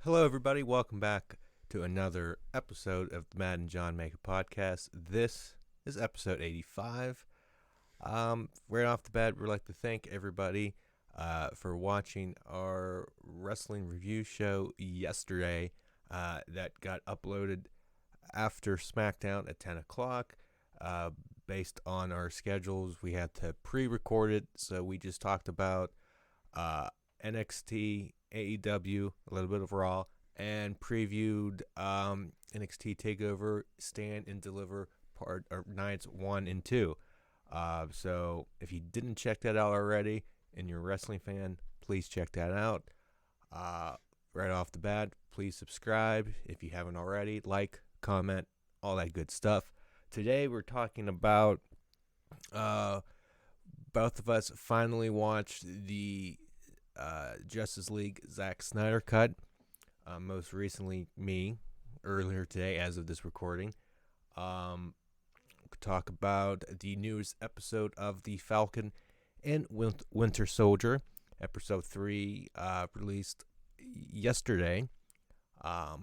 Hello, everybody. Welcome back to another episode of the Matt and John Make a Podcast. This is episode 85. Right off the bat, we'd like to thank everybody for watching our wrestling review show yesterday that got uploaded after SmackDown at 10 o'clock. Based on our schedules, we had to pre-record it, so we just talked about NXT, AEW, a little bit of Raw, and previewed NXT TakeOver Stand and Deliver nights 1 and 2. So if you didn't check that out already and you're a wrestling fan, please check that out. Right off the bat, please subscribe if you haven't already. Like, comment, all that good stuff. Today we're talking about both of us finally watched the Justice League Zack Snyder cut. Most recently, me, earlier today, as of this recording. Talk about the newest episode of the Falcon and Winter Soldier. Episode 3 released yesterday,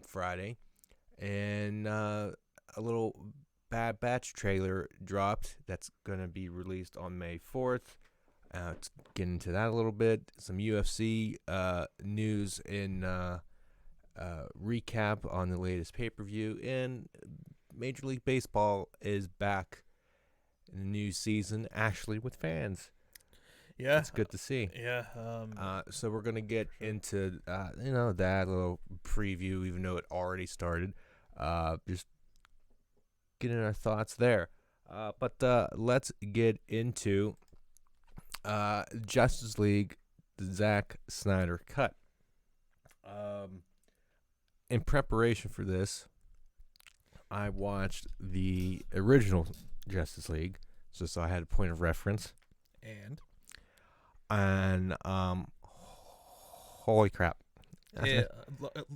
Friday. And a little Bad Batch trailer dropped that's going to be released on May 4th. Let's get into that a little bit. Some UFC news and recap on the latest pay-per-view. And Major League Baseball is back in the new season, actually with fans. Yeah, it's good to see. Yeah. So we're gonna get into that little preview, even though it already started. Just getting our thoughts there. But let's get into Justice League, the Zack Snyder cut. In preparation for this, I watched the original Justice League, so I had a point of reference. And holy crap! Yeah,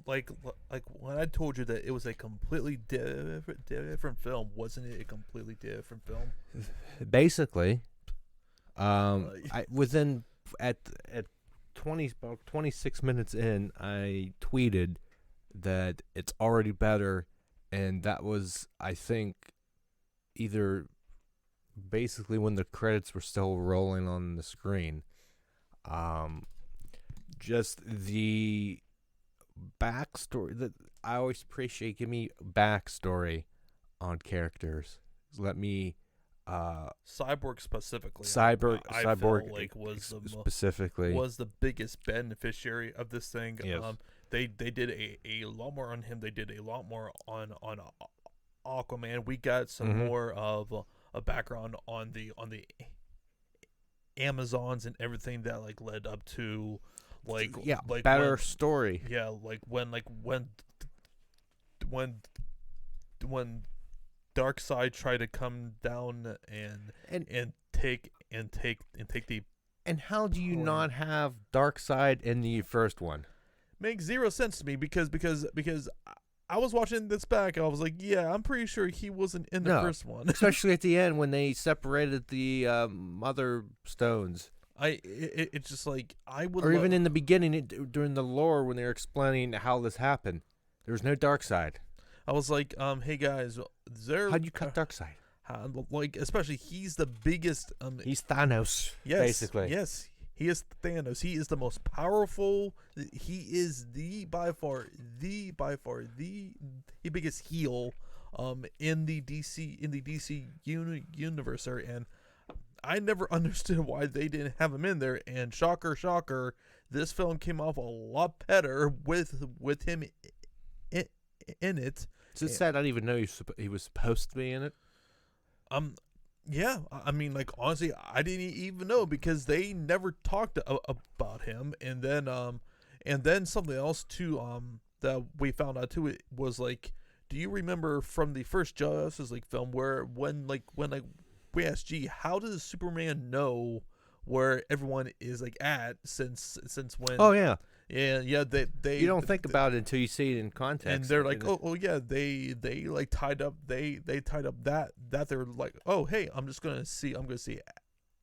like when I told you that it was a completely different film, wasn't it a completely different film? Basically, I within at 26 minutes in, I tweeted that it's already better, and that was, I think, either basically when the credits were still rolling on the screen. Just the backstory that I always appreciate. Give me backstory on characters. Let me Cyborg specifically. Cyborg like was specifically was the biggest beneficiary of this thing. Yes. They did a lot more on him. They did a lot more on Aquaman. We got some more of a background on the Amazons and everything that like led up to like better story. Yeah, when Darkseid tried to come down and take the. And how do you not have Darkseid in the first one? Makes zero sense to me because I was watching this back and I was like, yeah, I'm pretty sure he wasn't in the first one. Especially at the end when they separated the mother stones. It's just like I would. Or even in the beginning during the lore when they were explaining how this happened, there was no Darkseid. I was like, hey guys, how'd you cut Darkseid? Like, especially he's the biggest. He's Thanos. Yes, basically. Yes, he is Thanos. He is the most powerful. He is by far the biggest heel in the DC universe, and I never understood why they didn't have him in there. And shocker, this film came off a lot better with him in it. So it's sad I didn't even know he was supposed to be in it. Yeah, I mean, like, honestly, I didn't even know because they never talked about him. And then something else too that we found out too, it was like, do you remember from the first Justice League film where when we asked, gee, how does Superman know where everyone is like at since when? Oh yeah. Yeah, they you don't think about it until you see it in context. And they're like, oh yeah, they like tied up that they're like, oh hey, I'm gonna see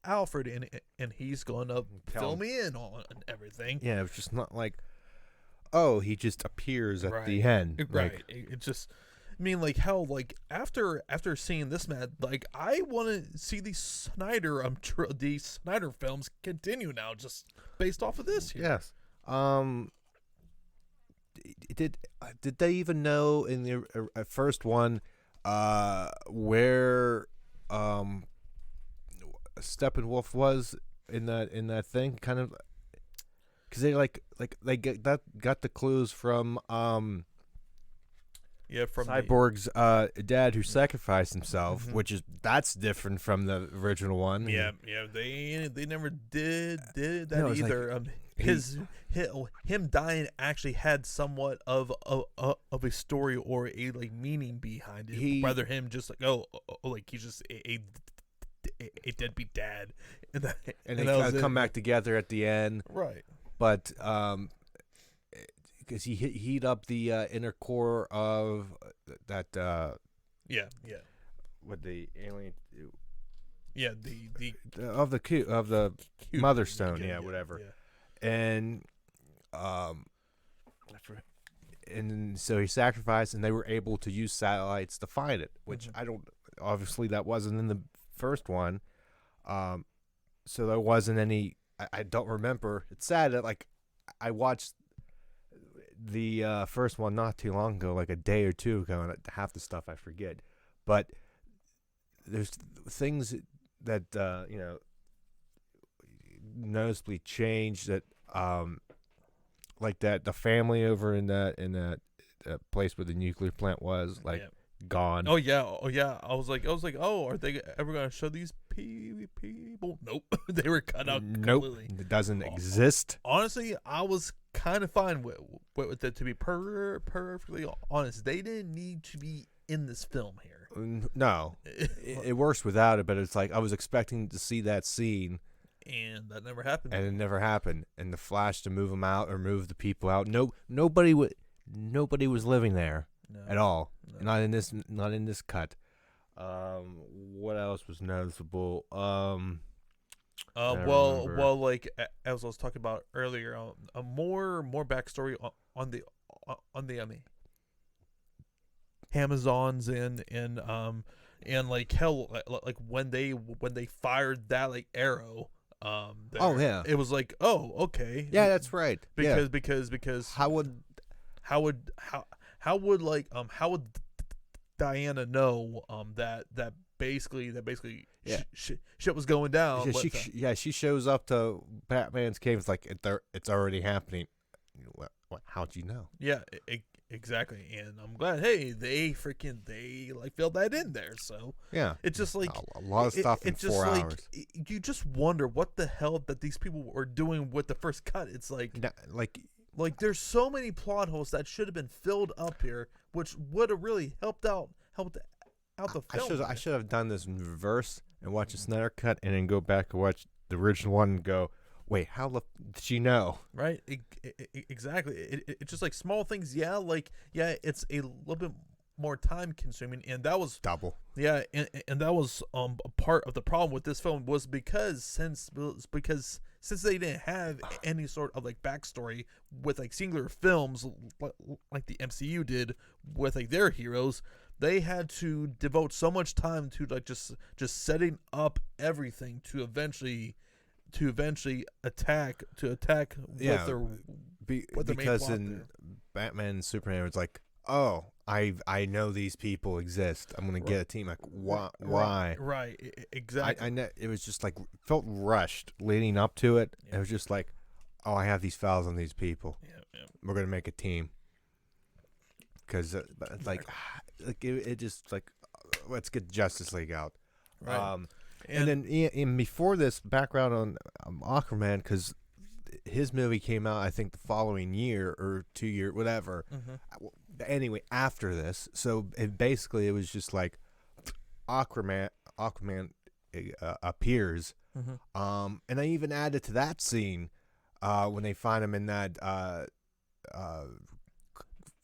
Alfred and he's gonna fill me in on everything. Yeah, it was just not like, oh, he just appears at the end. Right. Like, It just, I mean, like how, like after seeing this, man, like I want to see these Snyder these Snyder films continue now, just based off of this here. yes. Did they even know in the first one where Steppenwolf was in that thing? Kind of, because they they got the clues from From Cyborg's dad who sacrificed himself, Mhm. which that's different from the original one. yeah, they never did that No, it's like either. Him dying actually had somewhat of a story or a like meaning behind it, rather him just like like he's just a deadbeat dad, and they that was come it. back together at the end. Right. But because he heat up the inner core of that Yeah. what the alien Yeah. of the Cube Mother thing, Stone, whatever. Yeah. And and so he sacrificed, and they were able to use satellites to find it, which Mhm. I don't. Obviously, that wasn't in the first one, so there wasn't any. I don't remember. It's sad that like I watched the first one not too long ago, like a day or two ago, and half the stuff I forget. But there's things that noticeably changed that like that the family over in that place where the nuclear plant was like gone. Oh yeah. I was like, oh, are they ever gonna show these people? Nope. They were cut out Nope, completely. it doesn't exist. Honestly, I was kind of fine with it, to be perfectly honest. They didn't need to be in this film here. No, it works without it, but it's like I was expecting to see that scene, and that never happened. and it never happened. And the Flash to move them out or move the people out. Nobody was living there at all. No. Not in this cut. What else was noticeable? I don't remember. Like as I was talking about earlier, a more backstory on the Amazons and like hell, like when they fired that like arrow. Oh yeah, it was like, oh okay, yeah, that's right. Because how would Diana know that basically shit was going down? She shows up to Batman's cave. It's like it's already happening. What? How'd you know? Yeah, exactly. And I'm glad. Hey, they like filled that in there. So yeah, it's just like a lot of stuff in 4 hours. You just wonder what the hell that these people were doing with the first cut. It's like there's so many plot holes that should have been filled up here, which would have really helped out the film. I should have done this in reverse and watch the Snyder cut, and then go back and watch the original one and go, wait, how did she know? Right, exactly. It's just like small things. Yeah, it's a little bit more time consuming, and that was double. Yeah, and that was a part of the problem with this film was because since they didn't have any sort of like backstory with like singular films like the MCU did with like their heroes, they had to devote so much time to like just setting up everything to eventually attack with their because in Batman and Superman it's like, oh, I know these people exist. I'm gonna get a team. Like why? Right. Exactly. I know it was just like felt rushed leading up to it. Yeah. It was just like, oh, I have these files on these people. Yeah. We're gonna make a team. Because it's like it just like let's get Justice League out. Right. And then before this background on Aquaman, because his movie came out I think the following year or 2 year whatever. Mm-hmm. Anyway, after this, so it was just like Aquaman appears, mm-hmm. And I even added to that scene when they find him in that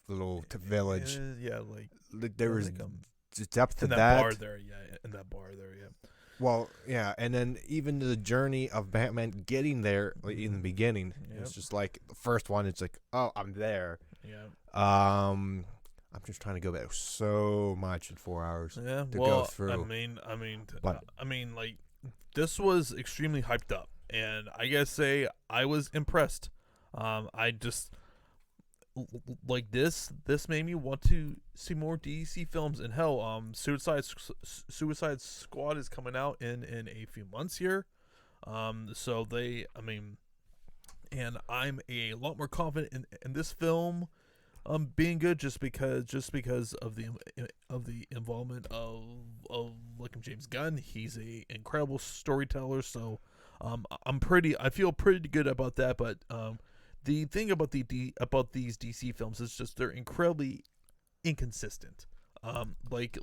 little village. Yeah, there was depth to in that bar there. Yeah, in that bar there. Yeah. Well, yeah, and then even the journey of Batman getting there in the beginning, it's just like the first one. It's like, oh, I'm there. Yeah. I'm just trying to go back so much in 4 hours to well, go through. I mean, like, this was extremely hyped up, and I gotta say, I was impressed. I just like this. This made me want to see more DC films. And hell, Suicide Squad is coming out in a few months here. So and I'm a lot more confident in this film being good just because of the involvement of like James Gunn. He's a incredible storyteller, so I feel pretty good about that. But the thing about about these DC films is just they're incredibly inconsistent. Like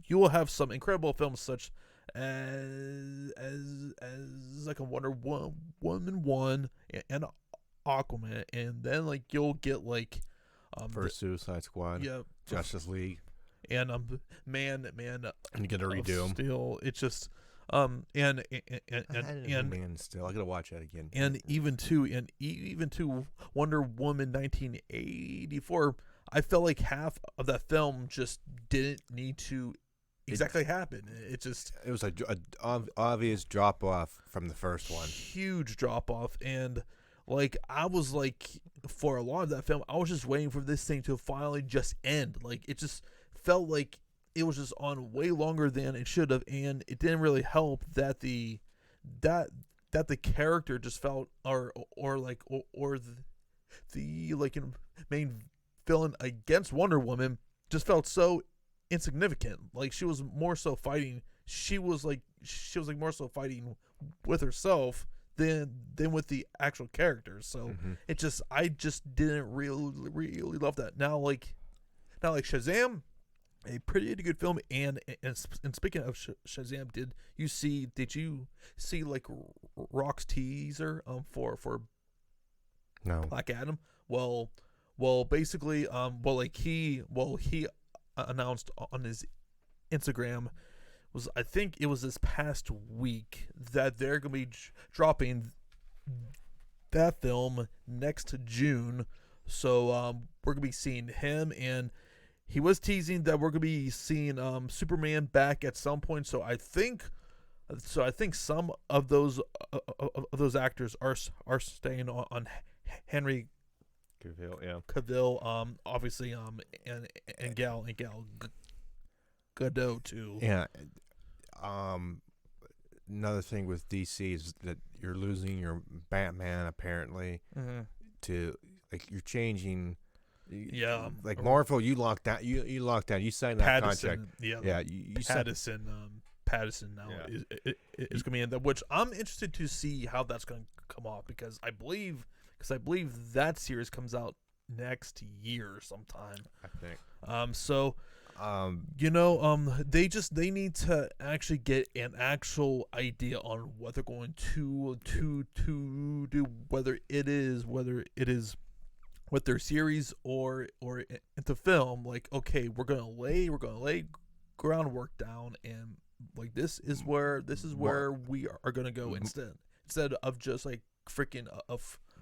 you will have some incredible films such as like a Wonder Woman 1 and Aquaman, and then like you'll get like First Suicide Squad, yeah, Justice League, and man, and get a redo 'em. Still, it's just Man, still, I gotta watch that again. And even to Wonder Woman 1984, I felt like half of that film just didn't need to exactly happen. It was a obvious drop off from the first one. Huge drop off, and like I was like, for a lot of that film, I was just waiting for this thing to finally just end. Like it just felt like it was just on way longer than it should have, and it didn't really help that the character just felt the like main villain against Wonder Woman just felt so insignificant. Like she was more so fighting. She was more so fighting with herself than with the actual characters. So I just didn't really love that. Now like Shazam, a pretty good film, and speaking of Shazam, did you see like Rock's teaser for No. Black Adam? Well, basically, he announced on his Instagram, I think it was this past week, that they're gonna be dropping that film next June. So we're gonna be seeing him, and he was teasing that we're gonna be seeing Superman back at some point. So I think some of those actors are staying on Henry Cavill, obviously, and Gal Gadot too. Yeah. Another thing with DC is that you're losing your Batman apparently to like you're changing. Yeah, like Marvel, you locked down. You locked down. You signed that contract. Yeah. You Patterson now is going to be in that, which I'm interested to see how that's going to come off, because I believe that series comes out next year sometime. I think. They need to actually get an actual idea on what they're going to do, whether it is with their series or into film. Like, okay, we're gonna lay groundwork down, and like this is where we are gonna go instead of just like freaking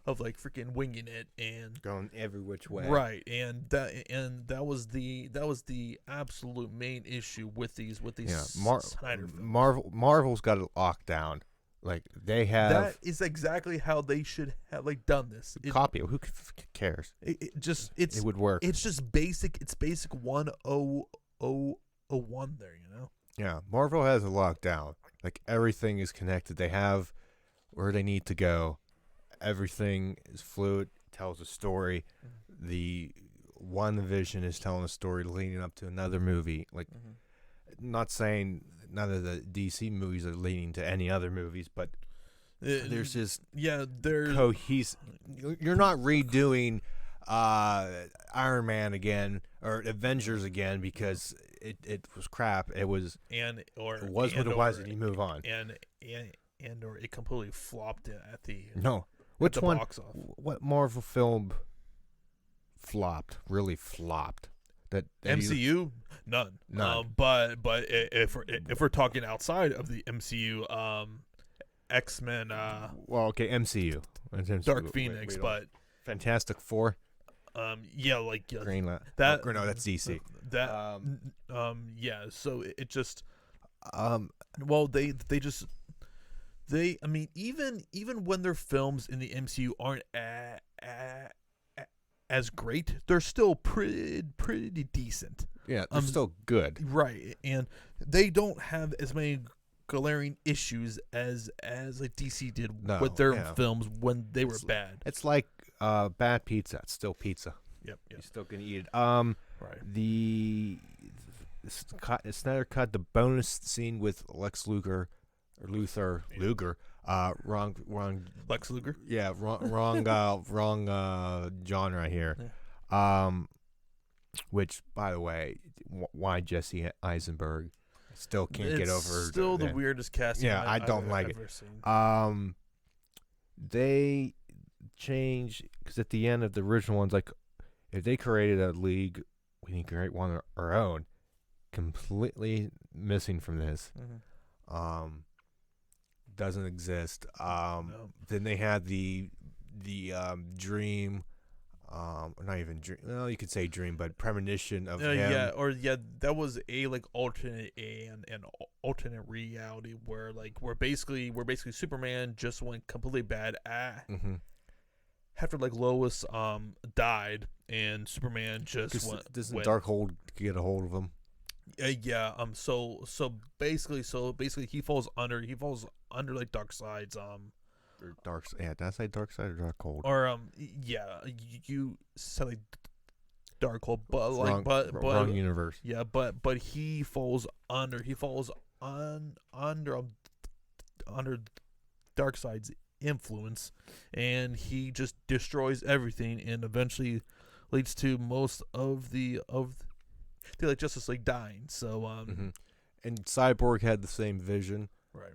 freaking winging it and going every which way. Right, and that was the absolute main issue with these Snyder films. Marvel's got it locked down. Like they have. That is exactly how they should have like done this. Copy. Who cares? It would work. It's just basic. It's basic 1001 there. Yeah, Marvel has it locked down. Like everything is connected. They have where they need to go. Everything is fluid. Tells a story. The one vision is telling a story leading up to another movie. Like, not saying none of the DC movies are leading to any other movies, but there's just cohesive. You're not redoing Iron Man again or Avengers again because it was crap. It was what it was, and you move on. And or it completely flopped at the Which one? Box office. What Marvel film flopped? Really flopped? that MCU, none. But if we're talking outside of the MCU, X-Men, well, okay, MCU. Dark Phoenix, but Fantastic Four. Yeah, like Green Lantern. that. No, that's DC. That yeah. So it just well I mean even when their films in the MCU aren't as great, they're still pretty decent. Yeah, they're still good. Right, and they don't have as many glaring issues as like DC did with their films when they were bad. It's like bad pizza. It's still pizza. Yep. You're still gonna eat it. Right. The Snyder cut the bonus scene with Lex Luger. Wrong. Lex Luger. Yeah, wrong John right here. Yeah. Which, by the way, why Jesse Eisenberg? Still can't get over. Still the weirdest casting. Yeah, I don't like it. Seen. They change because at the end of the original ones, like if they created a league, we need to create one of our own. Completely missing from this. Mm-hmm. Doesn't exist. No. Then they had the dream. Not even dream. Well, you could say dream, but premonition of him. That was a like alternate an alternate reality where basically Superman just went completely bad after like Lois died and Superman just went. Doesn't Darkhold get a hold of him? Yeah. So basically he falls under like Darkseid's did I say Darkseid or Darkhold? Or you said like Darkhold, but like wrong universe. Yeah, but he falls under Darkseid's influence, and he just destroys everything, and eventually leads to most of the like Justice League dying. So and Cyborg had the same vision. Right.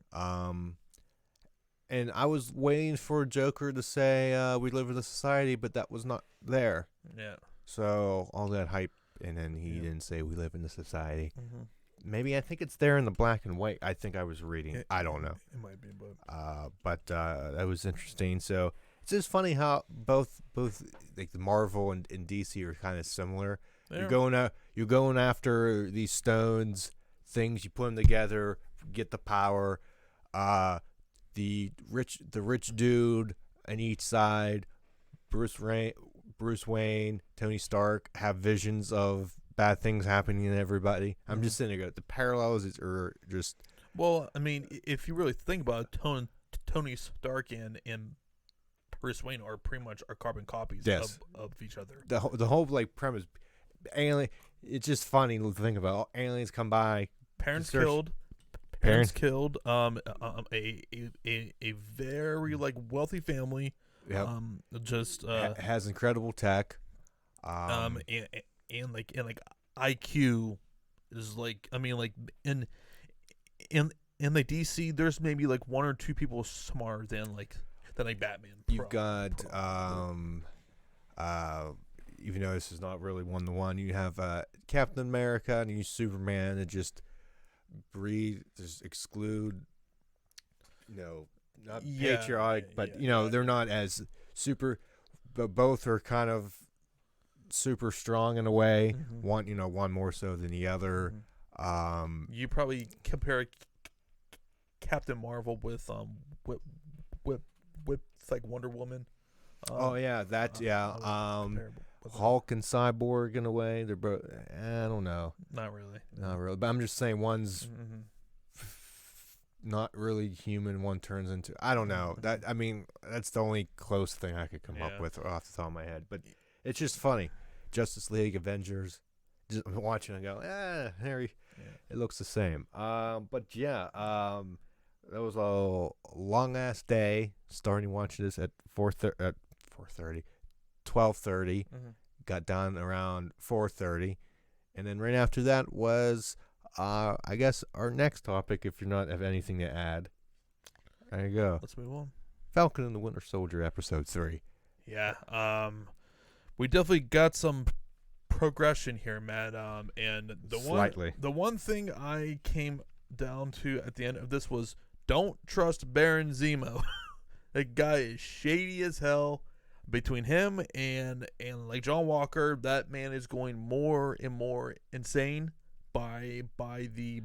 And I was waiting for Joker to say we live in a society, but that was not there. Yeah. So all that hype, and then he didn't say we live in a society. Mm-hmm. Maybe I think it's there in the black and white. I think I was reading. I don't know. It might be, but that was interesting. So it's just funny how both like the Marvel and DC are kind of similar. Yeah. You're going after these stones, things. You put them together, get the power. The rich dude on each side, Bruce Wayne, Tony Stark have visions of bad things happening to everybody. I'm just sitting there. The parallels are just. Well, I mean, if you really think about it, Tony Stark and Bruce Wayne are pretty much carbon copies of each other. The whole like premise, alien. It's just funny to think about. Aliens come by, parents killed. A very like wealthy family. Yep. Just has incredible tech. And IQ is like, I mean, like in the DC, there's maybe like one or two people smarter than Batman. You've got even though this is not really 1-to-1, you have Captain America and you Superman that just exclude, not patriotic, but they're not as super, but both are kind of super strong in a way. Mm-hmm. One more so than the other. Mm-hmm. You probably compare Captain Marvel with like Wonder Woman. Hulk and Cyborg in a way. They're both. I don't know. Not really. But I'm just saying one's not really human. One turns into. I don't know. That's the only close thing I could come up with off the top of my head. But it's just funny. Justice League, Avengers. Just watching and go, Harry. Yeah. It looks the same. That was a long ass day. Starting watching this at 12:30. Got done around 4:30, and then right after that was, I guess, our next topic. If you're not have anything to add, there you go. Let's move on. Falcon and the Winter Soldier, episode 3. Yeah. We definitely got some progression here, Matt. And Slightly. the one thing I came down to at the end of this was don't trust Baron Zemo. That guy is shady as hell. Between him and like John Walker, that man is going more and more insane by the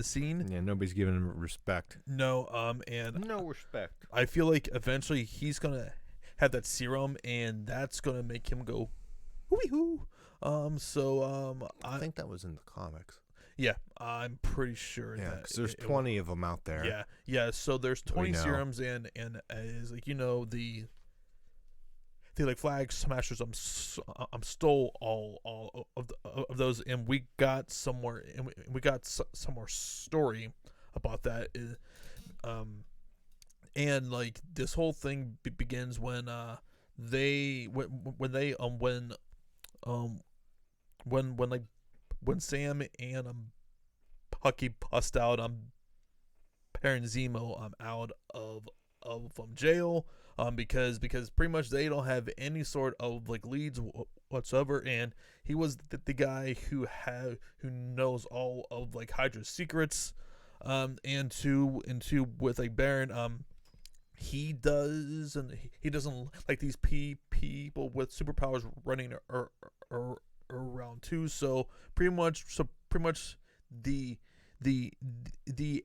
scene. Yeah, nobody's giving him respect. No, and No respect. I feel like eventually he's gonna have that serum, and that's gonna make him go hooey hoo. I think that was in the comics. Yeah, I'm pretty sure. Yeah, that because there's 20 of them out there. Yeah. So there's 20 know. serums, and as like the like Flag Smashers, stole all of those, and we got some more, and we got some more story about that. And like this whole thing begins when Sam and Pucky bust out Baron Zemo out of jail, because pretty much they don't have any sort of like leads whatsoever, and he was the guy who knows all of like Hydra's secrets, and with like Baron, he doesn't like these people with superpowers running around too. So pretty much the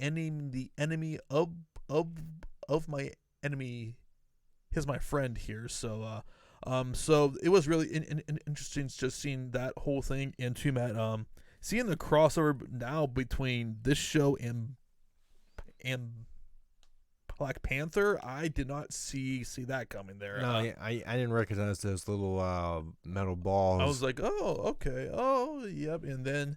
enemy of my enemy is my friend here. So so it was really interesting just seeing that whole thing into Matt, seeing the crossover now between this show and Black Panther. I did not see that coming there. No, I didn't recognize those little metal balls. I was like, oh, okay, oh, yep, and then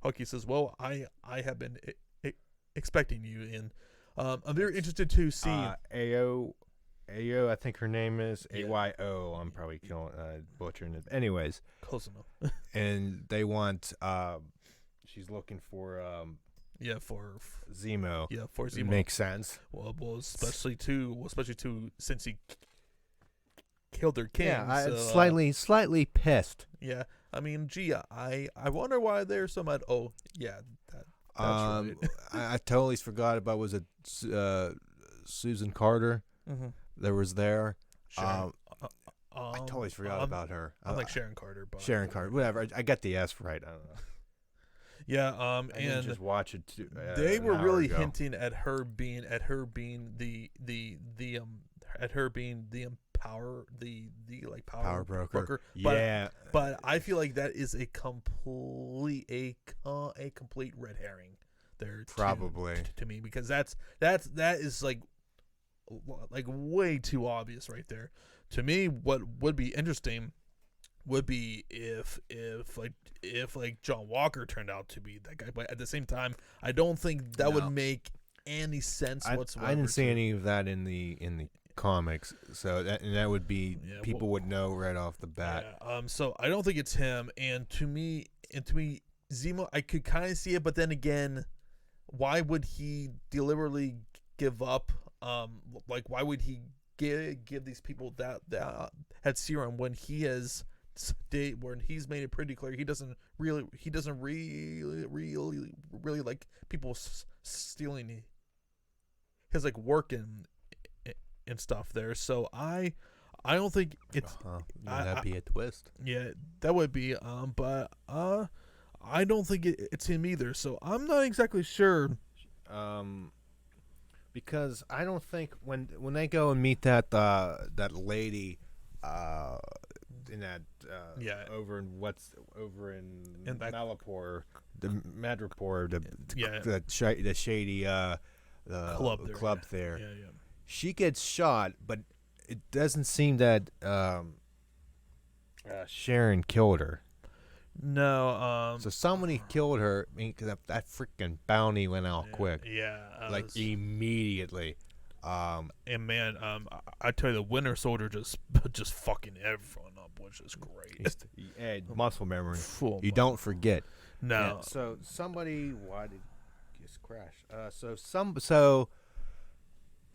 Pucky says, well, I have been expecting you, and I'm very interested to see Ayo, I think her name is Yeah. Ayo. I'm probably butchering it. Anyways, close enough. and they want she's looking for for Zemo. Zemo. Makes sense. Well, especially too since he killed their king. Yeah, so, slightly pissed. Yeah, I mean, gee, I wonder why there's so much. Oh, yeah, that's right. I totally forgot about, was it Susan Carter Mm-hmm. that was there? Sharon, I totally forgot about her. I like Sharon Carter, but Sharon Carter, whatever. I got the S right. I don't know. Yeah, I didn't and just watch it too, they were an hour really ago. hinting at her being the power broker. But, Yeah, but I feel like that is a complete red herring there. Probably. to me, because that is like way too obvious right there. To me, what would be interesting would be if John Walker turned out to be that guy, but at the same time, I don't think that would make any sense whatsoever. I didn't see any of that in the comics, so that would be people would know right off the bat. Yeah, so I don't think it's him, and to me, Zemo, I could kind of see it, but then again, why would he deliberately give up? Like, why would he give these people that serum when he has when he's made it pretty clear he doesn't really like people stealing his like work and stuff there. So I don't think it's That'd be a twist. Yeah, that would be but I don't think it's him either, so I'm not exactly sure. Because I don't think when they go and meet that lady in that over in Malapur, the Madripoor, the shady club there. Yeah. She gets shot, but it doesn't seem that Sharon killed her. No. So somebody killed her. I mean, 'cause that freaking bounty went out quick. Yeah. Like immediately. And man, I tell you, the Winter Soldier just fucking everyone up, which is great. Muscle memory. Full You don't forget. No. Yeah, so somebody, why did this crash? So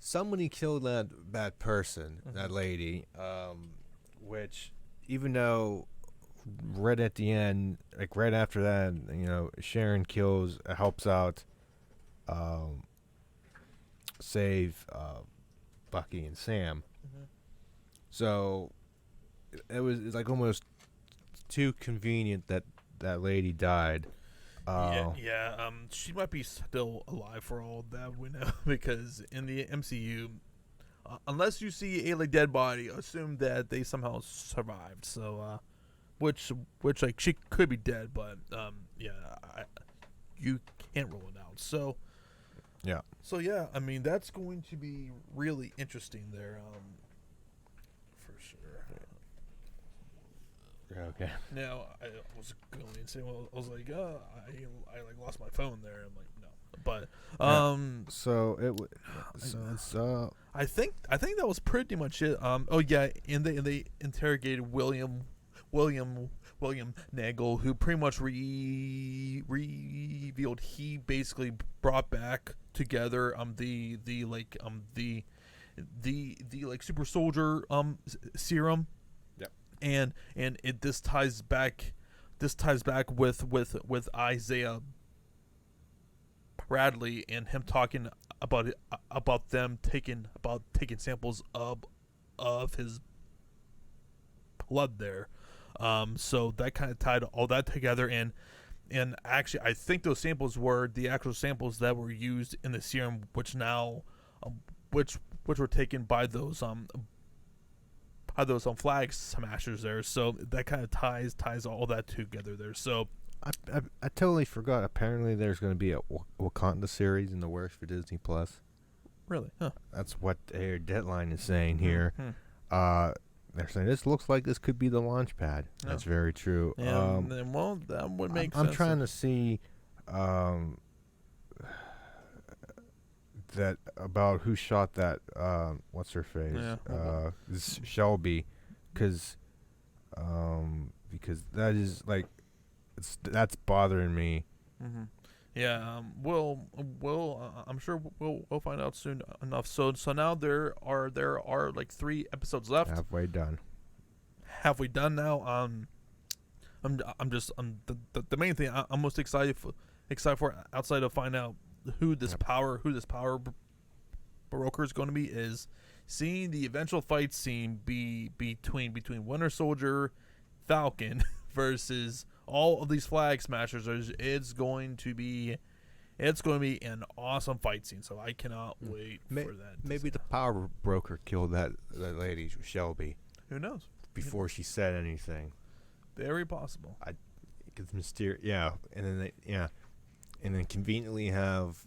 somebody killed that person, that lady. Which, even though right at the end, like right after that, Sharon helps out, save Bucky and Sam. So it's like almost too convenient that that lady died. She might be still alive for all that we know because in the MCU, unless you see a dead body, assume that they somehow survived. So, which like she could be dead, but you can't rule it out. So, yeah, I mean that's going to be really interesting there, for sure. Okay. Now I was going to say, well, I was like, I like lost my phone there. I'm like, no, but So it's I think that was pretty much it. Oh yeah, and they interrogated William Nagel, who pretty much revealed he basically brought back together the super soldier serum. And this ties back with Isaiah Bradley and him talking about them taking samples of his blood there. So that kind of tied all that together, and actually I think those samples were the actual samples that were used in the serum, which now which were taken by those flag smashers there. So that kind of ties all that together there. So I totally forgot. Apparently, there's going to be a Wakanda series in the works for Disney Plus. Really? Huh. That's what their deadline is saying here. They're saying this looks like this could be the launch pad. Yeah. That's very true. Yeah, well, that would make sense. I'm trying to see that about who shot that. What's her face? Yeah. Shelby, because that is like that's bothering me. Yeah. I'm sure we'll find out soon enough. So now there are like 3 episodes left. Halfway done now. The main thing I'm most excited for outside of find out who this power broker is going to be is seeing the eventual fight scene be between Winter Soldier, Falcon versus all of these flag smashers. It's going to be an awesome fight scene. So I cannot wait for that. Maybe the power broker killed that lady Shelby. Who knows? Before she said anything. Very possible. It's mysterious. Yeah, and then conveniently have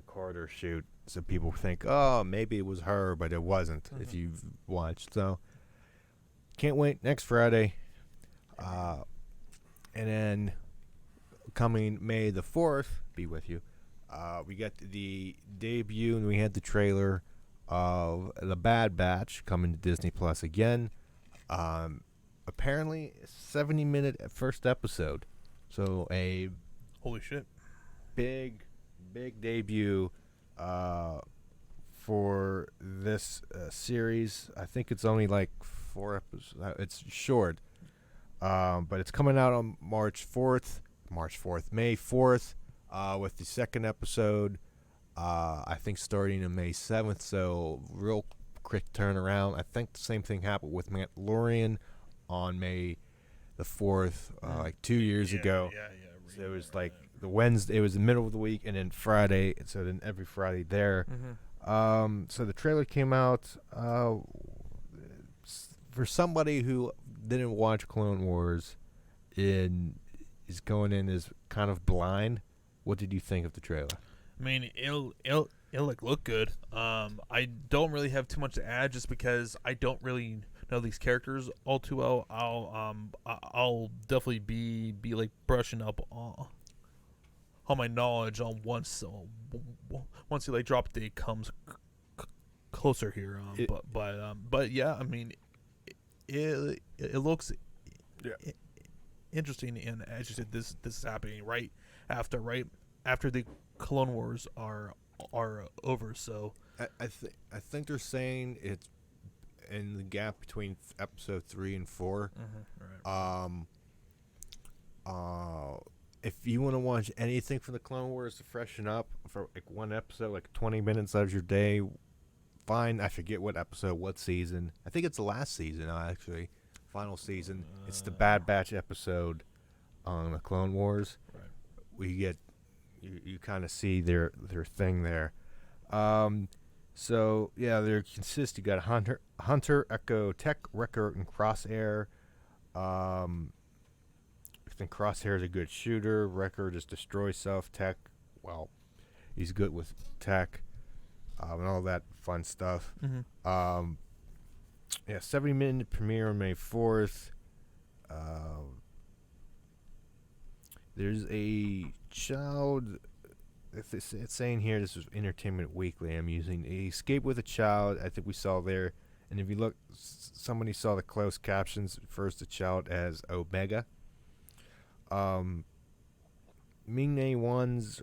Carter shoot, so people think, oh, maybe it was her, but it wasn't. If you've watched, so can't wait next Friday. And then coming May the 4th, be with you. We got the debut, and we had the trailer of The Bad Batch coming to Disney Plus again. Apparently, 70-minute first episode. So a holy shit, big debut for this series. I think it's only like 4 episodes. It's short, but it's coming out on May 4th, with the second episode. I think starting on May 7th. So real quick turnaround. I think the same thing happened with Mandalorian on May the 4th, like 2 years ago. So it was like the Wednesday, it was the middle of the week, and then Friday. So then every Friday there. So the trailer came out. For somebody who didn't watch Clone Wars, is going in as kind of blind. What did you think of the trailer? I mean, it'll look good. I don't really have too much to add, just because I don't really know these characters all too well. I'll definitely be like brushing up on my knowledge on once the like drop date comes closer here. But yeah, I mean, it looks interesting, and as you said, this is happening right after the Clone Wars are over. So I think they're saying it's in the gap between episode 3 and 4. Right. If you want to watch anything from the Clone Wars to freshen up for like one episode, like 20 minutes out of your day, fine. I forget what episode, what season. I think it's the last season, actually. Final season. It's the Bad Batch episode on the Clone Wars. Right. We get you kind of see their thing there. So yeah, they consist. You got Hunter, Echo, Tech, Wrecker, and Crosshair. I think Crosshair is a good shooter. Wrecker just destroys stuff. Tech, well, he's good with tech and all that fun stuff. Mm-hmm. Yeah, 70-minute premiere on May 4th. There's a child. It's saying here, this is Entertainment Weekly. I'm using a Escape with a Child. I think we saw there. And if you look, somebody saw the closed captions. It refers to child as Omega. Ming-Na Wen's,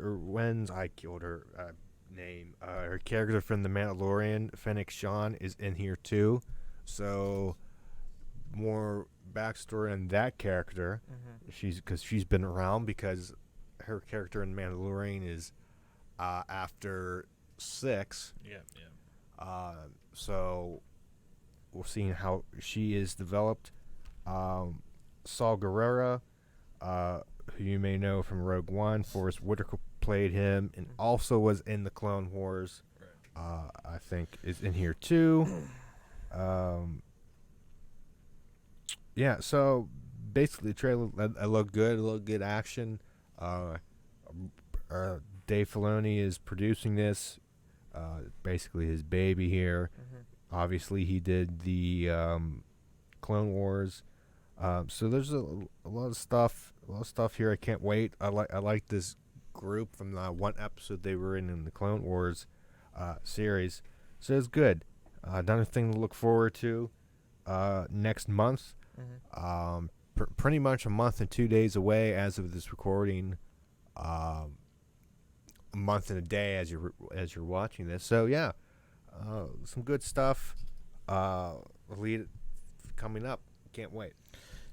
I killed her name. Her character from The Mandalorian, Fennec Shan, is in here too. So more backstory on that character. Mm-hmm. She's been around because her character in Mandalorian is after 6. Yeah. So we'll see how she is developed. Saul Guerrero, who you may know from Rogue One, Forrest Whitaker played him and also was in the Clone Wars. Right. I think is in here too. Yeah, so basically the trailer it looked good. It looked good action. Dave Filoni is producing this. Basically his baby here. Mm-hmm. Obviously he did the Clone Wars. So there's a lot of stuff. A lot of stuff here. I can't wait. I like this group from the one episode they were in the Clone Wars series. So it's good. Another thing to look forward to next month. Mm-hmm. Pretty much a month and 2 days away as of this recording. A month and a day as you're watching this. So yeah, some good stuff. Lead coming up. Can't wait.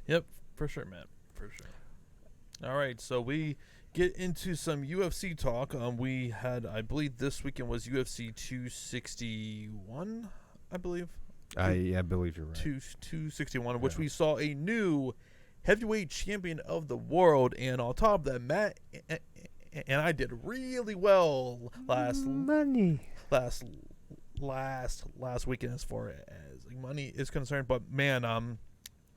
Yep, for sure, Matt. For sure. All right, so we get into some UFC talk. We had, I believe, this weekend was UFC 261. I believe. I believe you're right. 261, which we saw a new heavyweight champion of the world, and on top of that, Matt and I did really well last weekend as far as like, money is concerned. But man,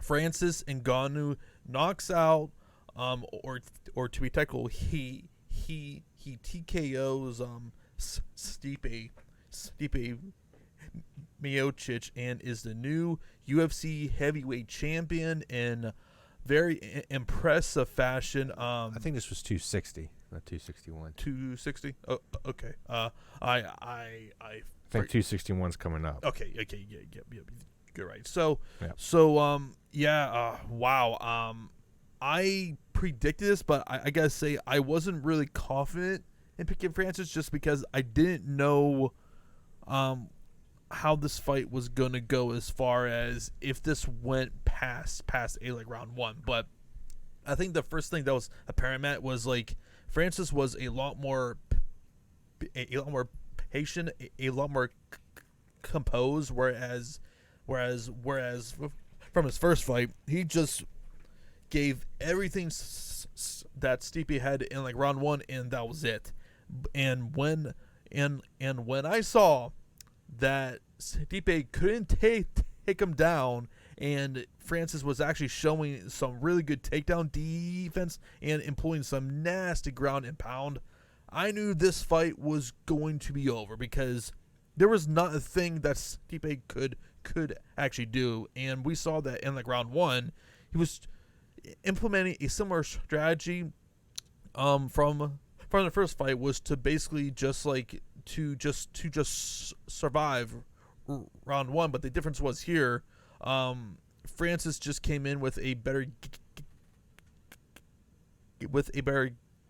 Francis Ngannou knocks out, or to be technical, he TKOs Stipe Miocic and is the new UFC heavyweight champion in very impressive fashion. I think this was 260, not 261. 260. Oh, okay. I think 261's coming up. Okay. Yeah. You're right. So, yeah. wow. I predicted this, but I gotta say I wasn't really confident in picking Francis just because I didn't know, how this fight was gonna go as far as if this went past a like round 1. But I think the first thing that was apparent, Matt, was like Francis was a lot more patient, a lot more composed, whereas from his first fight he just gave everything that Stipe had in like round 1, and that was it. And when I saw that Stipe couldn't take him down, and Francis was actually showing some really good takedown defense and employing some nasty ground and pound, I knew this fight was going to be over because there was not a thing that Stipe could actually do. And we saw that in like round 1, he was implementing a similar strategy from the first fight, was to basically just like to survive round 1. But the difference was here, Francis just came in with a better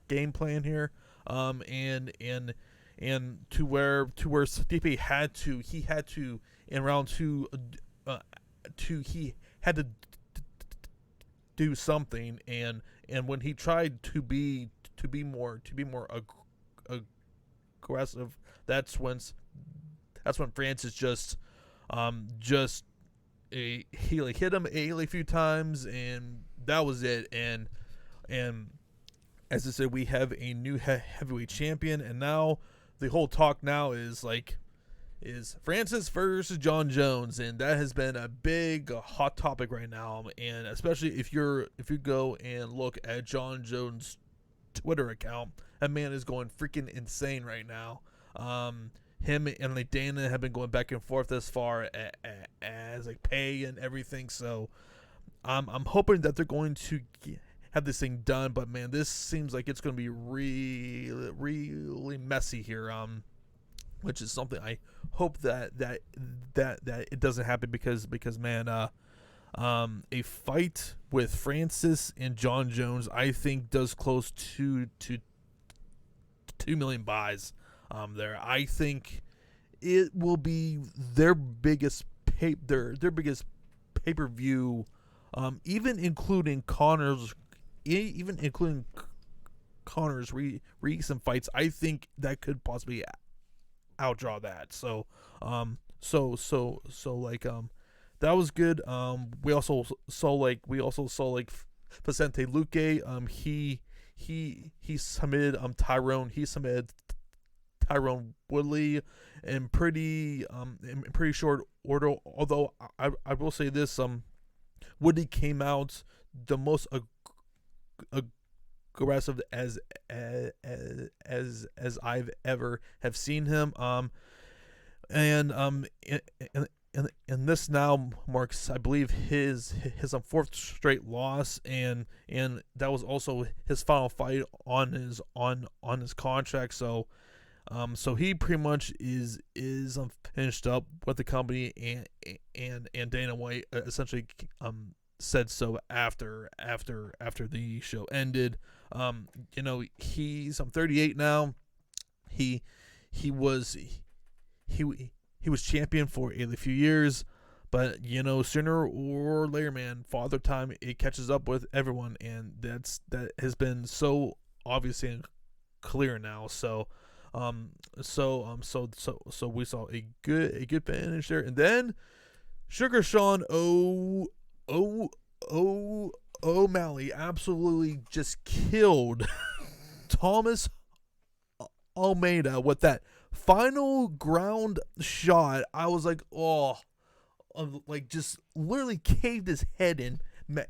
game plan here, and to where Stipe had to in round 2 he had to do something, and when he tried to be more aggressive, that's when Francis just he like hit him a few times, and that was it. And as I said, we have a new heavyweight champion, and now the whole talk now is Francis versus John Jones, and that has been a big hot topic right now. And especially if you go and look at John Jones' Twitter account, that man is going freaking insane right now. Him and like Dana have been going back and forth as far as like pay and everything. So I'm hoping that they're going to have this thing done. But man, this seems like it's going to be really messy here. Which is something I hope that it doesn't happen, because man, a fight with Francis and John Jones, I think, does close to 2 million buys. There, I think it will be their biggest biggest pay-per-view, even including Connor's recent fights. I think that could possibly outdraw that. So that was good. We also saw Vicente Luque. He submitted Tyrone Woodley in pretty short order. Although I will say this, Woodley came out the most aggressive as I've ever have seen him. And this now marks, I believe, his fourth straight loss, and that was also his final fight on his contract. So he pretty much is finished up with the company, and Dana White essentially said so after the show ended. He's 38 now. He was champion for a few years, but sooner or later, man, Father Time, it catches up with everyone, and that has been so obvious and clear now. So we saw a good finish there, and then Sugar Sean O'Malley absolutely just killed Thomas Almeida with that final ground shot. I was like, like just literally caved his head in,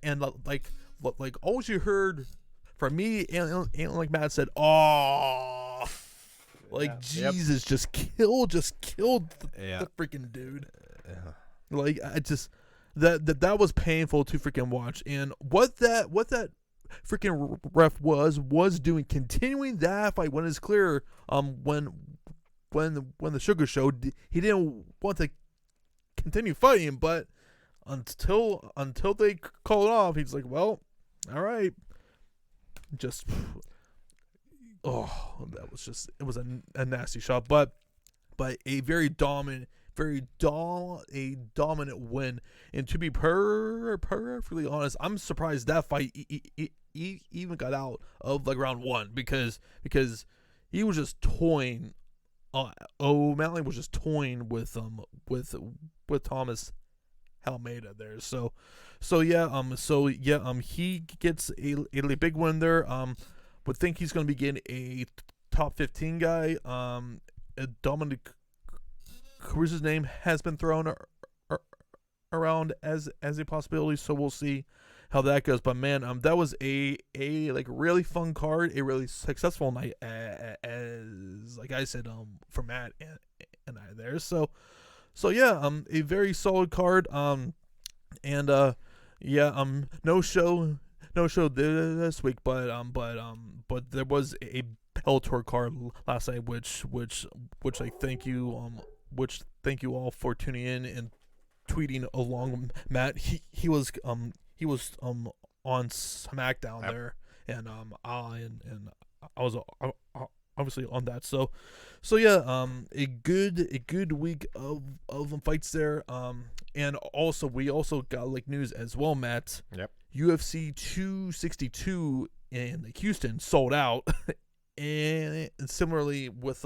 and like all you heard from me and like Matt said, like Jesus, just killed the freaking dude. Yeah. Like I just that was painful to freaking watch, and what that freaking ref was doing, continuing that fight when it's clear when the Sugar Show, he didn't want to continue fighting, but until they call it off, he's like, well, all right, just that was just, it was a nasty shot, but a very dominant win. And to be perfectly honest, I'm surprised that fight even got out of like round 1, because he was just toying. O'Malley was just toying with Thomas Almeida there. So he gets a big win there. Would think he's going to be getting a top 15 guy. Dominic Cruz's name has been thrown around as a possibility, so we'll see how that goes. But man, that was a like really fun card, a really successful night, as like I said, for Matt and I there. So yeah, a very solid card. No show this week, but there was a Bellator card last night, which I thank you all for tuning in and tweeting along. Matt, he was on SmackDown there, and I obviously on that. So yeah, a good week of fights there. And also we also got like news as well, Matt. Yep. UFC 262 in Houston sold out, and similarly with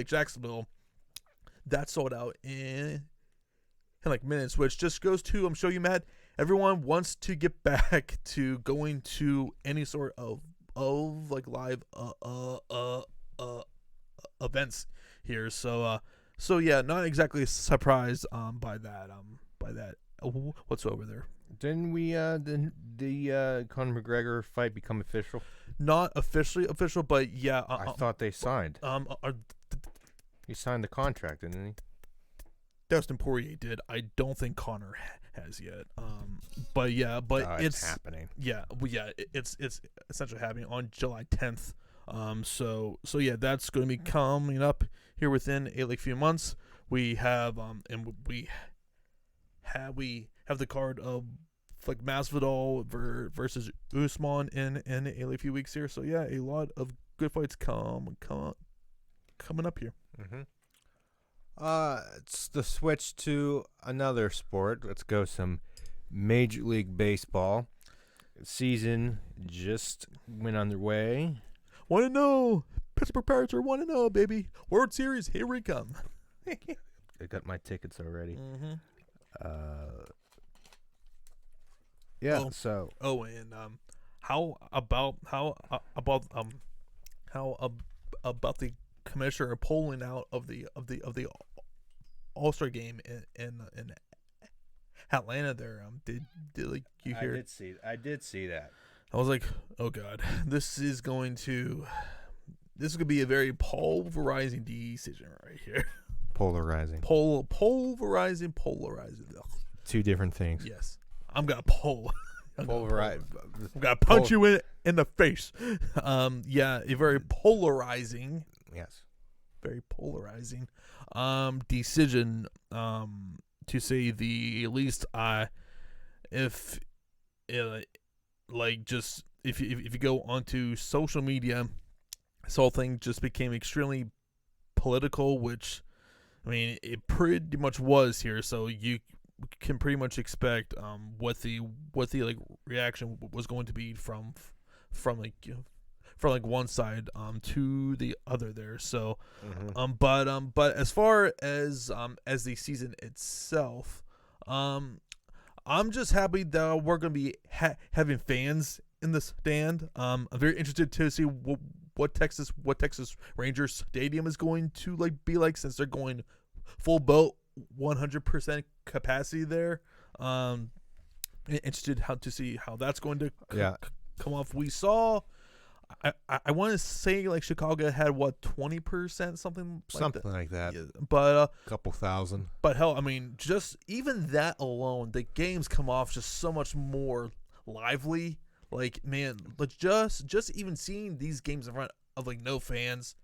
Jacksonville, that sold out in like minutes, which just goes to show you, Matt, everyone wants to get back to going to any sort of like live events here. So yeah, not exactly surprised by that whatsoever there. Didn't we the Conor McGregor fight become official? Not officially official, but yeah. I thought they signed. He signed the contract, didn't he? Dustin Poirier did. I don't think Conor has yet. But yeah, it's happening. Yeah, well, yeah, it's essentially happening on July 10th. So yeah, that's going to be coming up here within a few months. We have we have the card of like Masvidal versus Usman in a few weeks here. So yeah, a lot of good fights coming up here. Mm-hmm. It's the switch to another sport. Let's go some Major League Baseball. Season just went underway. 1-0. Pittsburgh Pirates are 1-0, baby. World Series, here we come. I got my tickets already. Mm-hmm. Yeah. Oh. So. Oh, and how about the commissioner pulling out of the All-Star game in Atlanta there? Did like you hear? I did see that. I was like, oh god, this is going to be a very pulverizing decision right here. Polarizing. Pulverizing. Ugh. Two different things. Yes, I'm gonna pulverize. I'm gonna punch you in the face. Yeah, a very polarizing. Yes. Very polarizing decision, to say the least. If you go onto social media, this whole thing just became extremely political, which I mean it pretty much was here. So you can pretty much expect what the like reaction was going to be from one side to the other there. So mm-hmm. But as far as the season itself, I'm just happy that we're going to be having fans in the stand. I'm very interested to see what Texas Rangers Stadium is going to be like, since they're going full boat 100% capacity there. Interested to see how that's going to come off. We saw, I want to say like Chicago had 20%, something like that. Yeah, but a couple thousand. But hell, I mean, just even that alone, the games come off just so much more lively. Like, man, just even seeing these games in front of like no fans,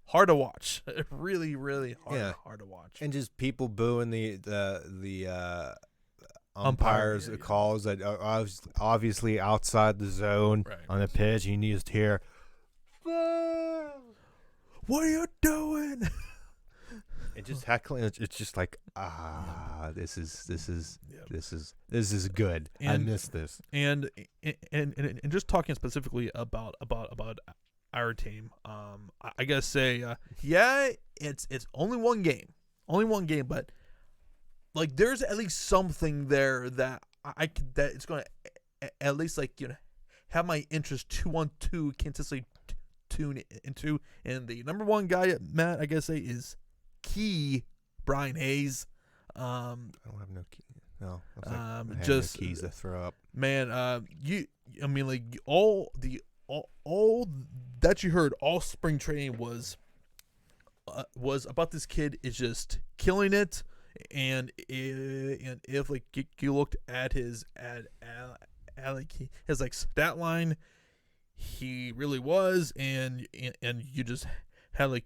hard to watch. Really, really hard to watch. And just people booing the umpires' calls that are obviously outside the zone on the pitch. You need to hear, "What are you doing?" And just heckling. It's just like, this is good. I miss this. And just talking specifically about our team, I gotta say, it's only one game, but like there's at least something there that that it's gonna at least have my interest to consistently tune into. And the number one guy, Matt, I gotta say, is Key Brian Hayes. I don't have no key. No, I just no keys to throw up. Man, all that you heard all spring training was about this kid is just killing it. And if you looked at his stat line, he really was, and you just had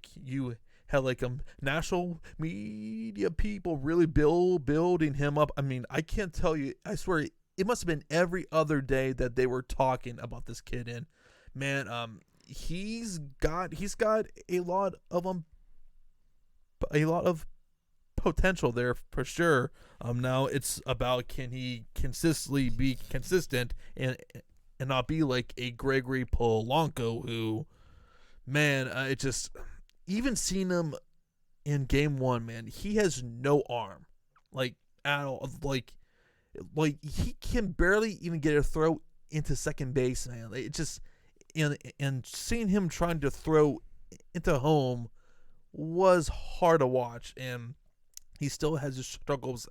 national media people really building him up. I mean, I can't tell you. I swear, it must have been every other day that they were talking about this kid. And man, he's got a lot of potential there for sure. Now it's about, can he consistently be consistent and not be like a Gregory Polanco who, man, it just, even seeing him in game one, man, he has no arm, like at all. Like he can barely even get a throw into second base, man. It just, and seeing him trying to throw into home was hard to watch, and he still has his struggles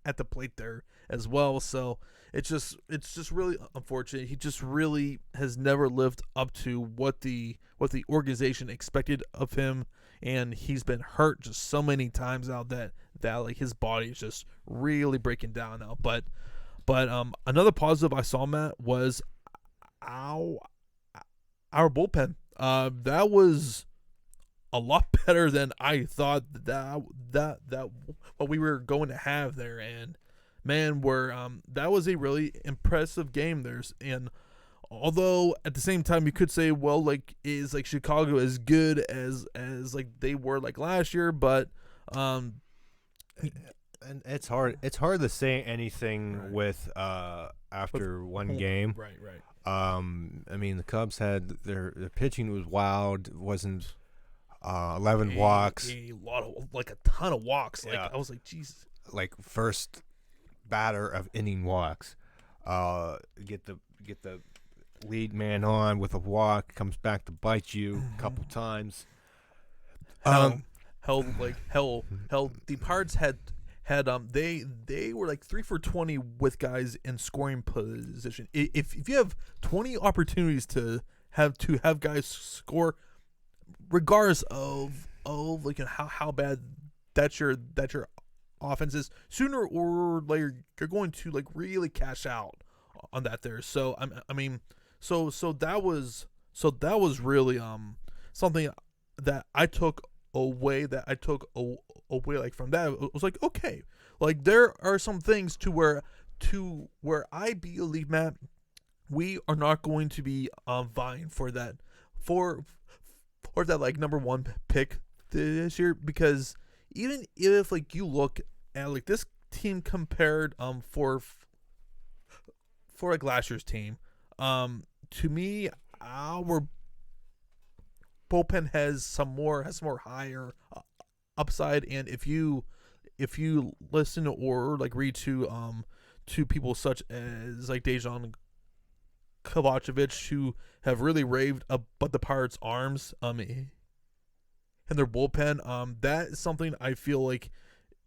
at the plate there as well. So it's just really unfortunate. He just really has never lived up to what the organization expected of him, and he's been hurt just so many times now that like his body is just really breaking down now. But another positive I saw, Matt, was our bullpen. That was a lot better than I thought that what we were going to have there. And man, that was a really impressive game there. And although at the same time you could say, well, like, is like Chicago as good as like they were like last year? But and it's hard to say anything right. with after one game. Right. I mean, the Cubs had their pitching was wild. It wasn't 11 walks. A lot of, like, a ton of walks. Like, Yeah. I was like, Jesus. Like, first batter of inning walks. Get the lead man on with a walk, comes back to bite you a couple times. Hell, the Pirates had they were like 3 for 20 with guys in scoring position. If you have 20 opportunities to have guys score, regardless of like, how bad that your offense is, sooner or later you're going to like really cash out on that there. So I mean, so that was really something that I took away like from that. It was like, okay, like there are some things to where I believe, Matt, we are not going to be vying for that for that like number one pick this year, because even if like you look at like this team compared for like last year's team, to me our bullpen has more higher upside. And if you listen or like read to people such as like Dejan Kovacevic, who have really raved about the Pirates' arms and their bullpen, that is something I feel like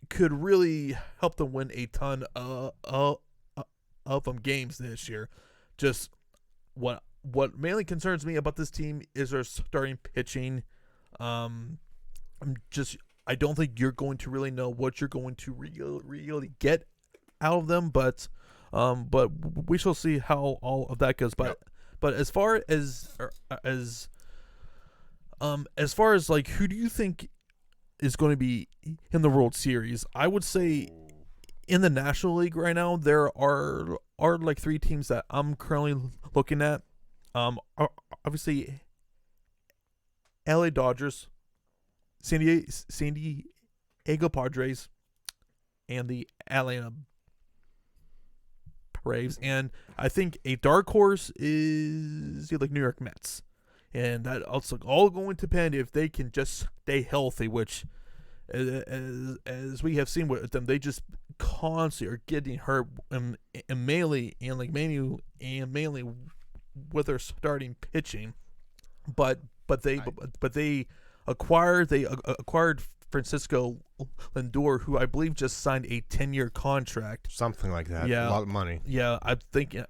could really help them win a ton of games this year. Just what mainly concerns me about this team is their starting pitching. I don't think you're going to really know what you're going to really get out of them, but we shall see how all of that goes. But as far as like, who do you think is going to be in the World Series? I would say in the National League right now there are like 3 teams that I'm currently looking at. Obviously LA Dodgers, San Diego Padres, and the Atlanta Braves. And I think a dark horse is like New York Mets. And that also all going to depend if they can just stay healthy, which as we have seen with them, they just constantly are getting hurt, and mainly with their starting pitching. But they acquired Francisco Lindor, who I believe just signed a 10-year contract, Something like that. Yeah. A lot of money. Yeah, I think it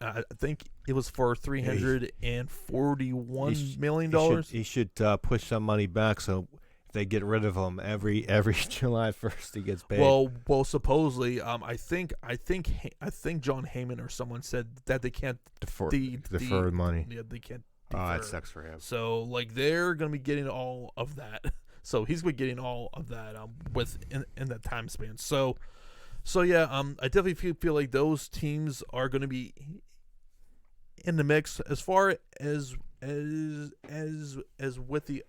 was for $341 million. He should push some money back, so if they get rid of him every July 1st, he gets paid. Well, supposedly, I think John Heyman or someone said that they can't defer the money. Yeah, they can't. Oh, that sucks for him. So like they're gonna be getting all of that. So he's been getting all of that in that time span. So So yeah, I definitely feel like those teams are going to be in the mix. As far as with the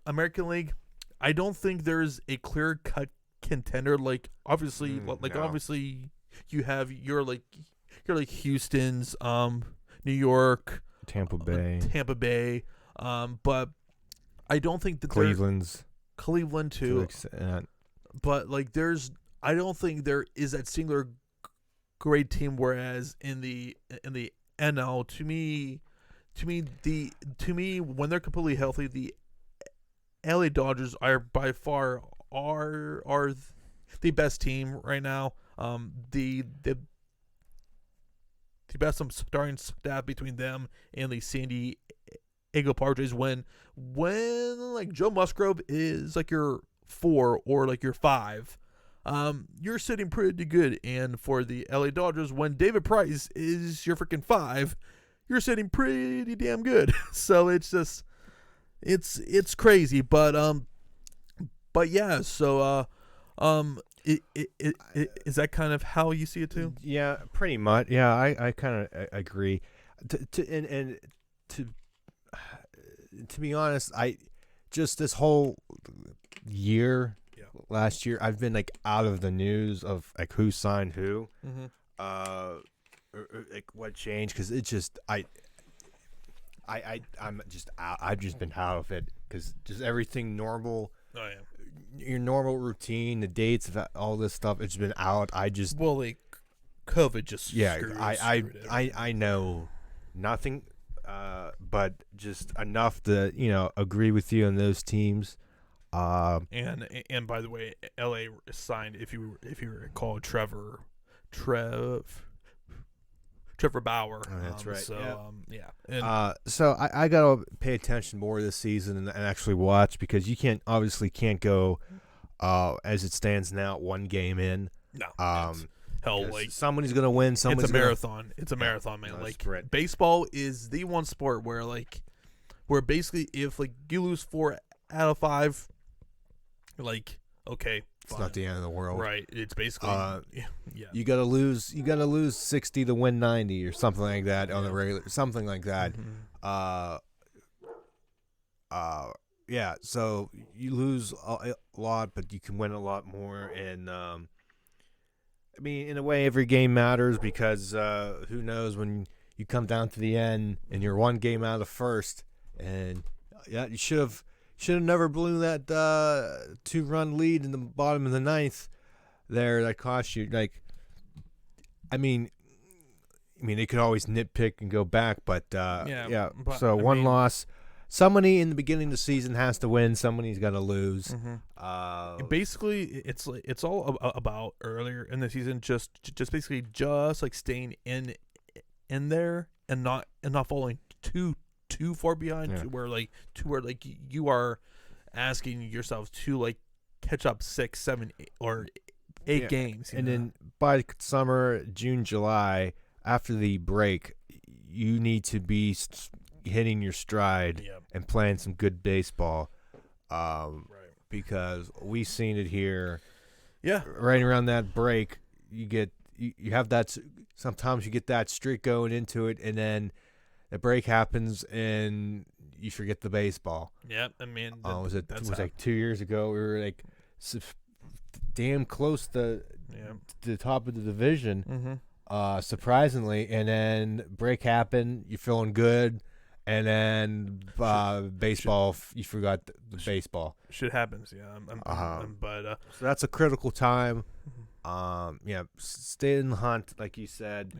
American League, I don't think there's a clear cut contender. Like obviously, No. obviously you have your Houston's, New York, Tampa Bay, but I don't think that Cleveland to too. extent. But like I don't think there is that singular great team. Whereas in the NL, to me, when they're completely healthy, the LA Dodgers are by far are the best team right now. The best starting staff between them and the San Diego Padres. When like Joe Musgrove is like your 4 or like your 5, you're sitting pretty good. And for the LA Dodgers, when David Price is your freaking 5, you're sitting pretty damn good. So it's just it's crazy, but yeah. So is that kind of how you see it too? Yeah, pretty much. Yeah, I kind of agree. To be honest, I just this whole year, last year, I've been like out of the news of like who signed who, or like what changed, because it just I'm just out. I've just been out of it because just everything normal. Oh yeah. Your normal routine, the dates of all this stuff, it's been out. Like COVID just screwed I know nothing, but just enough to agree with you on those teams. And by the way, LA signed, if you recall, Trevor Bauer. Oh, that's right. So yeah. And, so I gotta pay attention more this season and actually watch, because you can't go as it stands now, one game in. No. Like somebody's gonna win. It's a marathon. It's a marathon, man. Like right. Baseball is the one sport where basically if like you lose 4 out of 5, like okay, it's not the end of the world, right? It's basically You gotta lose 60 to win 90 or something like that on the regular, something like that. Yeah. So you lose a lot, but you can win a lot more. And I mean, in a way, every game matters, because who knows when you come down to the end and you're one game out of first, and you should have never blew that 2-run lead in the bottom of the 9th there that cost you. Like, I mean they could always nitpick and go back, but so one loss. Somebody in the beginning of the season has to win. Somebody's got to lose. Basically, it's all about earlier in the season, just basically just like staying in there and not falling too far behind, to where you are asking yourself to like catch up 6, 7, 8, or 8 games. And then by summer, June, July, after the break, you need to be hitting your stride and playing some good baseball, because we've seen it here. Right around that break, you have that. Sometimes you get that streak going into it, and then the break happens and you forget the baseball. I mean, was like 2 years ago. We were like damn close to the top of the division, surprisingly, and then break happened. You're feeling good. And then baseball, you forgot the baseball. Shit happens, but so that's a critical time. Stay in the hunt, like you said.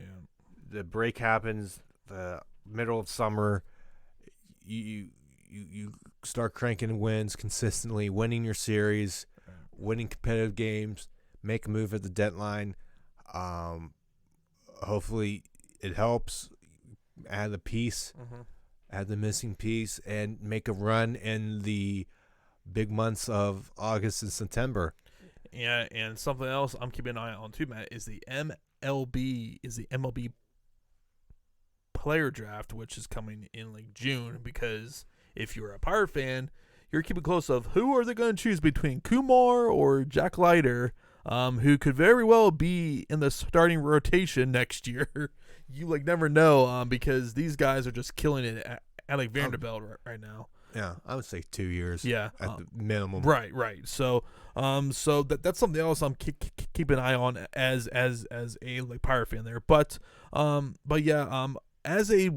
The break happens, the middle of summer. You start cranking wins consistently, winning your series, winning competitive games, make a move at the deadline. Hopefully, it helps. Add a piece. Add the missing piece, and make a run in the big months of August and September. Yeah, and something else I'm keeping an eye on too, Matt, is the MLB player draft, which is coming in like June. Because if you're a Pirate fan, you're keeping close of who are they going to choose between Kumar or Jack Leiter who could very well be in the starting rotation next year. You never know, because these guys are just killing it at Vanderbilt right now. Yeah, I would say 2 years. Yeah, at the minimum. Right. So, that's something else I'm keep an eye on as a Pirate fan there. But yeah, as a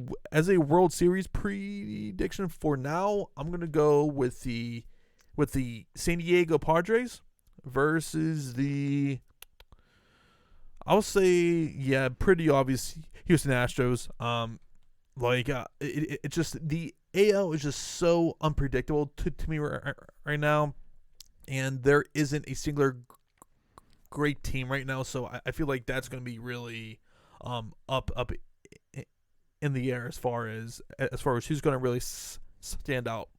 World Series prediction for now, I'm gonna go with the San Diego Padres versus the, I'll say, pretty obvious Houston Astros. It just, the AL is just so unpredictable to me right now, and there isn't a singular great team right now. So I feel like that's going to be really up in the air as far as who's going to really stand out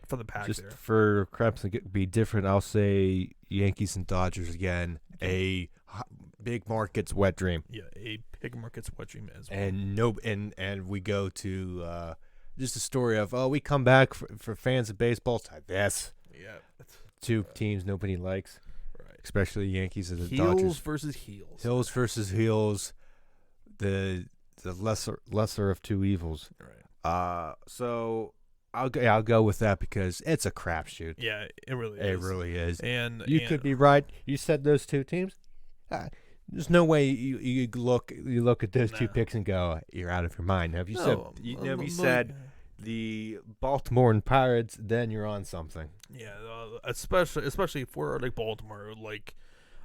from the pack. Just there. For craps to be different, I'll say Yankees and Dodgers again. A big market's wet dream. Yeah, a big market's wet dream as well. And we go to just a story of, we come back for fans of baseball. It's like this. Yeah. Two teams nobody likes. Right. Especially Yankees and the Heels Dodgers. versus heels. Heels versus heels. The lesser of two evils. Right. So I'll go with that because it's a crapshoot. Yeah, it really is. It really is. And you could be right. You said those two teams. There's no way you look at those two picks and go, you're out of your mind. Have you said the Baltimore and Pirates, then you're on something. Yeah, especially for Baltimore.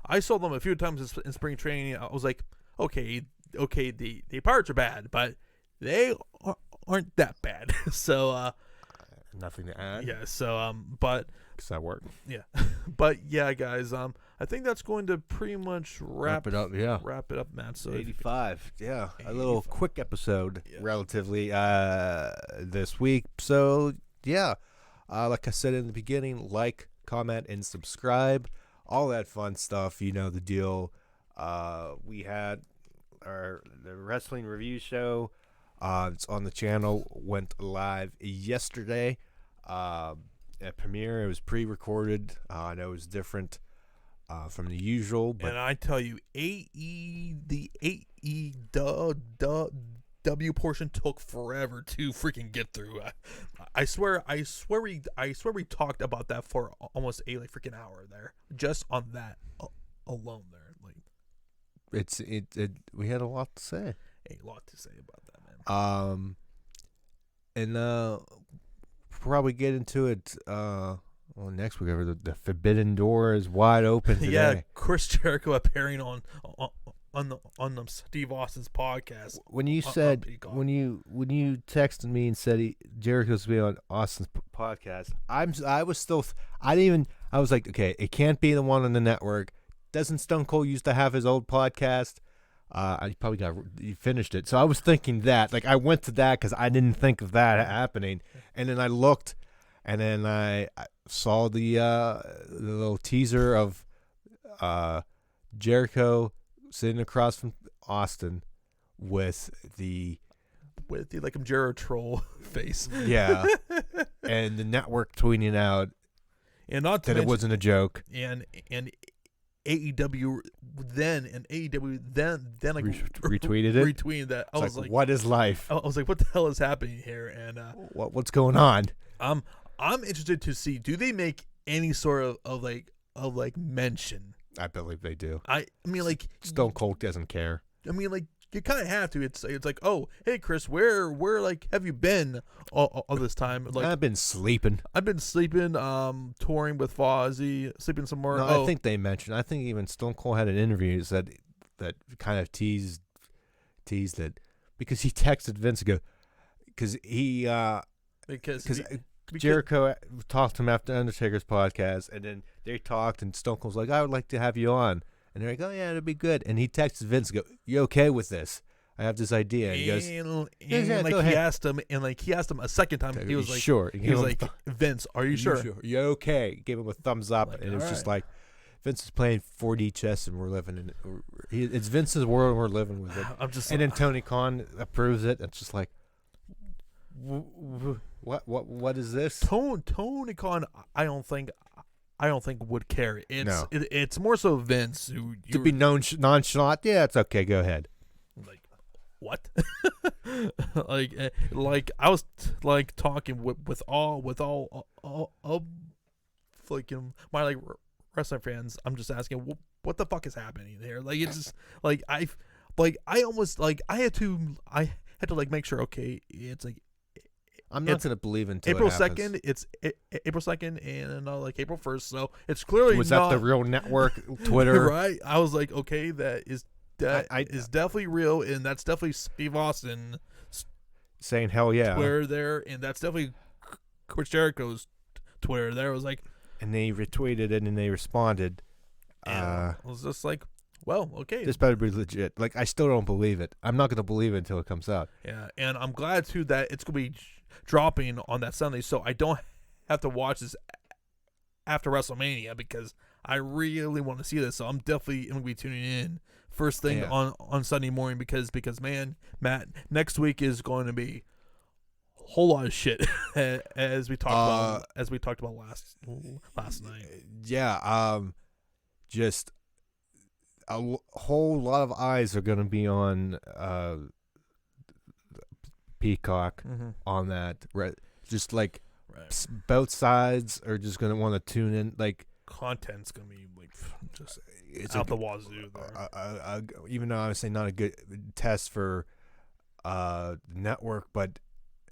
I saw them a few times in spring training. I was like, okay, the Pirates are bad, but they aren't that bad. So nothing to add. Yeah. So but because that worked. Yeah, but yeah, guys. I think that's going to pretty much wrap it up. Yeah, wrap it up, Matt. So 85. Yeah, 85. A little quick episode, relatively, this week. So yeah, like I said in the beginning, like, comment, and subscribe. All that fun stuff. You know the deal. We had the wrestling review show. It's on the channel. Went live yesterday. At premiere, it was pre-recorded. I know it was different from the usual, but and I tell you, the AEW portion took forever to freaking get through. I swear we talked about that for almost a freaking hour there, just on that alone there. We had a lot to say. A lot to say about that, man. And probably get into it next week. The forbidden door is wide open today. Yeah, Chris Jericho appearing on Steve Austin's podcast. When you said when you texted me and said Jericho's be on Austin's podcast, I was like, okay, it can't be the one on the network. Doesn't Stone Cold used to have his old podcast? He finished it. So I was thinking that, I went to that because I didn't think of that happening. And then I looked, and then I saw the little teaser of Jericho sitting across from Austin with the Jericho troll face. Yeah. And the network tweeting out and not that it wasn't a joke. And AEW then retweeted it. Retweeted that. I was like, what is life? I was like, what the hell is happening here? And what's going on? I'm interested to see, do they make any sort of mention? I believe they do. I mean, Stone Cold doesn't care. I mean, you kind of have to. It's like, oh, hey, Chris, where have you been all this time? I've been sleeping. Touring with Fozzy, sleeping somewhere. No, I think they mentioned. I think even Stone Cold had an interview that kind of teased it, because he texted Vince because Jericho talked to him after Undertaker's podcast, and then they talked, and Stone Cold's like, I would like to have you on. And they're like, oh, yeah, it'd be good. And he texts Vince, you okay with this? I have this idea. And he goes, he asked him a second time. He was like, sure. He was like, Vince, are you sure? You okay? Gave him a thumbs up. And it was just like, Vince is playing 4D chess, and we're living in it. It's Vince's world, and we're living with it. And then Tony Khan approves it. It's just like, what is this? Tony Khan, I don't think I don't think would care. No. It's more so Vince who To be nonchalant, yeah, it's okay. Go ahead. like what? like I was like talking with all like my like wrestling fans. I'm just asking what the fuck is happening there. Like it's just like I almost like I had to like make sure. Okay, it's like I'm not going to believe until April it happens. 2nd. It's April 2nd and like April 1st. So it's clearly Was not that the real network Twitter? right. I was like, okay, that is definitely real, and that's definitely Steve Austin Saying hell yeah. Twitter there, and that's definitely Chris Jericho's Twitter there. I was like, And they retweeted it and they responded. I was just like, well, okay. This better be legit. Like, I still don't believe it. I'm not going to believe it until it comes out. Yeah, and I'm glad too that it's gonna be dropping on that Sunday, so I don't have to watch this after WrestleMania because I really want to see this. So I'm definitely gonna be tuning in first thing on Sunday morning because man, Matt, next week is going to be a whole lot of shit as we talked about last night. Yeah, just a whole lot of eyes are going to be on Peacock on that. Just like both sides are just going to want to tune in. Like content's going to be like just out the wazoo there. Even though I would say not a good test for network, but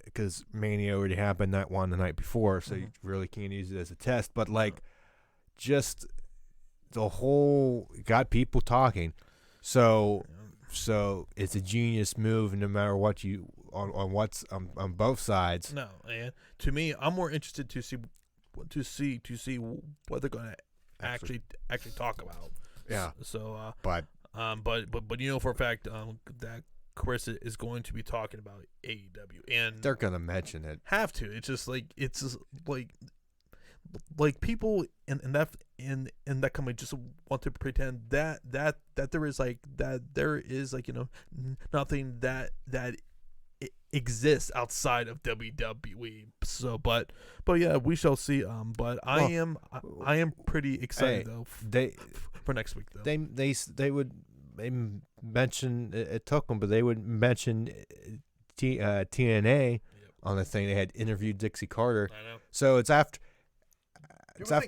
because Mania already happened the night before, so you really can't use it as a test. But like, just the whole got people talking. So it's a genius move, no matter what you on what's on both sides. No, and to me, I'm more interested to see what they're going to actually talk about. Yeah. So, but you know for a fact that Chris is going to be talking about AEW, and they're gonna mention it. Have to. It's just like people in that company just want to pretend that there is like nothing that exists outside of WWE. So, but yeah, we shall see. But I am pretty excited though. For next week though. They mentioned it took them, but they would mention TNA on the thing. They had interviewed Dixie Carter. I know. So it's after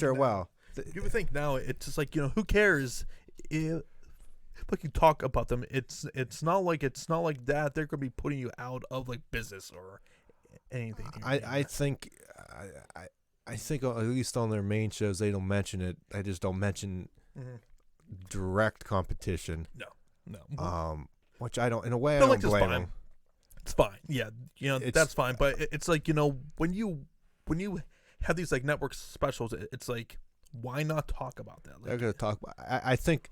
a while. You would think now it's just like, who cares if like you talk about them. It's not like that they're gonna be putting you out of like business or anything. I think at least on their main shows they don't mention it. They just don't mention direct competition. No. Which I don't. In a way, I don't blame them. It's fine. Yeah, that's fine. But it's like when you have these like network specials, it's like, why not talk about that? Like, they're gonna talk about. I think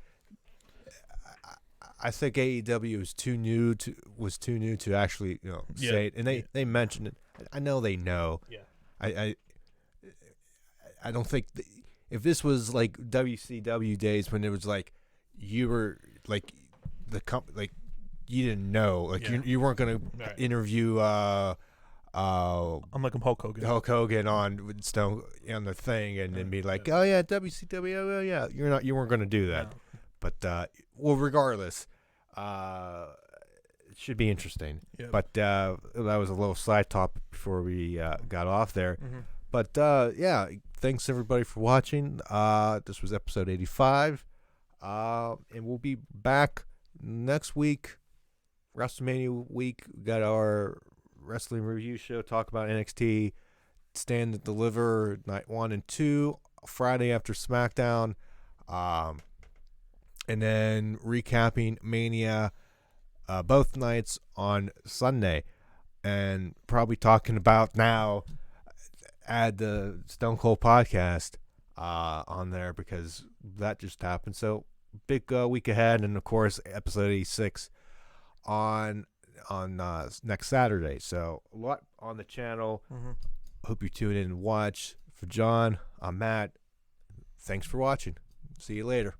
AEW was too new to actually say it, and they mentioned it. I know they know. Yeah. I don't think if this was like WCW days when it was like you were like you didn't know, like you weren't gonna interview I'm like Hulk Hogan on Stone on the thing and then be like, oh yeah, WCW, oh yeah, you weren't gonna do that. No. But regardless, it should be interesting. Yep. But that was a little side topic before we got off there. But yeah, thanks everybody for watching. This was episode 85, and we'll be back next week, WrestleMania week. We got our wrestling review show, talk about NXT, Stand and Deliver, night 1 and 2, Friday after SmackDown, and then recapping Mania both nights on Sunday, and probably talking about now, add the Stone Cold podcast on there because that just happened. So big week ahead, and of course episode 86 on next Saturday. So a lot on the channel. Hope you tune in and watch. For John, I'm Matt. Thanks for watching. See you later.